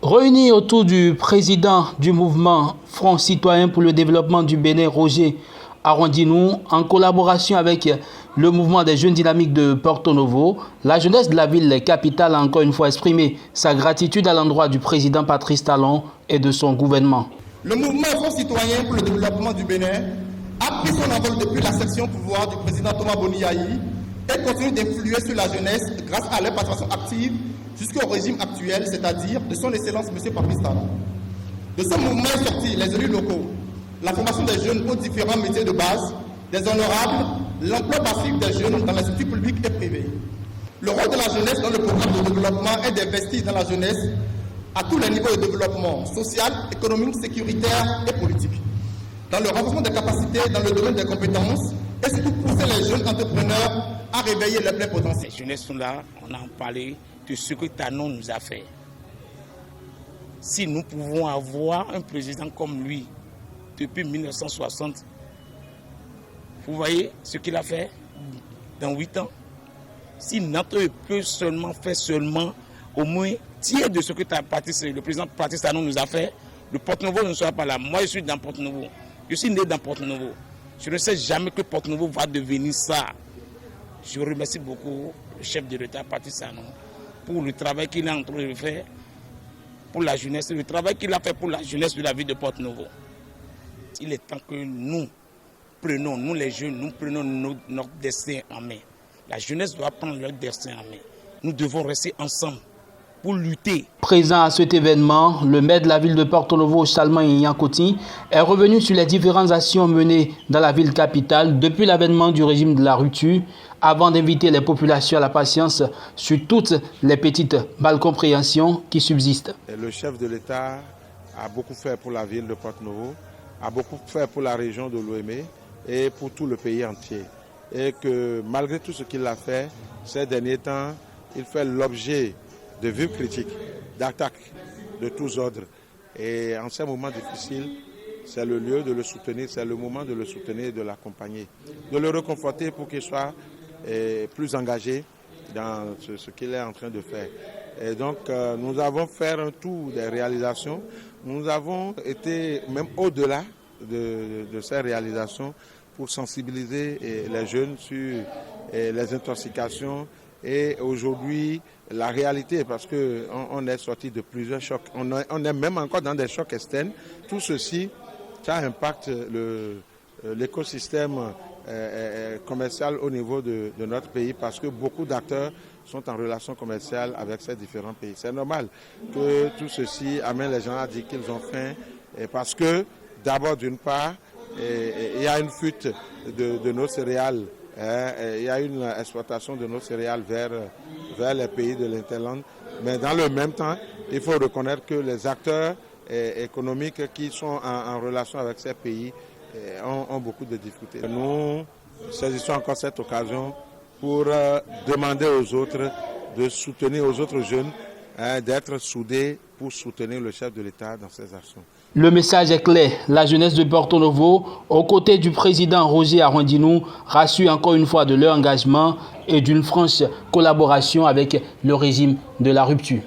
Réunis autour du président du mouvement Front citoyen pour le développement du Bénin, Roger Arrondinou, en collaboration avec le mouvement des jeunes dynamiques de Porto Novo, la jeunesse de la ville capitale a encore une fois exprimé sa gratitude à l'endroit du président Patrice Talon et de son gouvernement. Le mouvement Front citoyen pour le développement du Bénin a pris son envol depuis l'accession au pouvoir du président Thomas Boni-Yayi et continue d'influer sur la jeunesse grâce à leur participation active jusqu'au régime actuel, c'est-à-dire de son excellence M. Patrice Talon. De ce mouvement est sorti les élus locaux, la formation des jeunes aux différents métiers de base, des honorables, l'emploi passif des jeunes dans les structures publiques et privées. Le rôle de la jeunesse dans le programme de développement est d'investir dans la jeunesse à tous les niveaux de développement social, économique, sécuritaire et politique, dans le renforcement des capacités dans le domaine des compétences et surtout pousser les jeunes entrepreneurs à réveiller leur plein potentiel. Les jeunesses sont là, on a parlé de ce que Talon nous a fait. Si nous pouvons avoir un président comme lui depuis 1960, vous voyez ce qu'il a fait dans 8 ans. Si notre peut seulement faire au moins tiers de ce que le président Patrice Talon nous a fait, le Porto Novo ne sera pas là. Moi, je suis dans Porto Novo. Je suis né dans Porto Novo. Je ne sais jamais que Porto Novo va devenir ça. Je remercie beaucoup le chef de l'État, Patrice Talon, pour le travail qu'il est en train de faire pour la jeunesse, le travail qu'il a fait pour la jeunesse de la ville de Porto Novo. Il est temps que nous les jeunes, nous prenons notre destin en main. La jeunesse doit prendre leur destin en main. Nous devons rester ensemble pour lutter. Présent à cet événement, le maire de la ville de Porto Novo, Salman Yankoti, est revenu sur les différentes actions menées dans la ville capitale depuis l'avènement du régime de la rupture, avant d'inviter les populations à la patience sur toutes les petites malcompréhensions qui subsistent. Le chef de l'État a beaucoup fait pour la ville de Porto Novo, a beaucoup fait pour la région de Lomé et pour tout le pays entier. Et que malgré tout ce qu'il a fait, ces derniers temps, il fait l'objet de vives critiques, d'attaques de tous ordres. Et en ces moments difficiles, c'est le lieu de le soutenir, c'est le moment de le soutenir et de l'accompagner, de le réconforter pour qu'il soit plus engagé dans ce qu'il est en train de faire. Et donc, nous avons fait un tour des réalisations. Nous avons été même au-delà de ces réalisations pour sensibiliser les jeunes sur les intoxications et aujourd'hui la réalité, parce qu'on est sorti de plusieurs chocs. On est même encore dans des chocs externes. Tout ceci, ça impacte l'écosystème commercial au niveau de notre pays parce que beaucoup d'acteurs sont en relation commerciale avec ces différents pays. C'est normal que tout ceci amène les gens à dire qu'ils ont faim parce que d'abord d'une part, il y a une fuite de nos céréales, il y a une exploitation de nos céréales vers les pays de l'Interland. Mais dans le même temps, il faut reconnaître que les acteurs économiques qui sont en relation avec ces pays ont beaucoup de difficultés. Nous saisissons encore cette occasion pour demander aux autres de soutenir, aux autres jeunes, d'être soudés pour soutenir le chef de l'État dans ses actions. Le message est clair. La jeunesse de Porto Novo, aux côtés du président Roger Arrondinou, rassure encore une fois de leur engagement et d'une franche collaboration avec le régime de la rupture.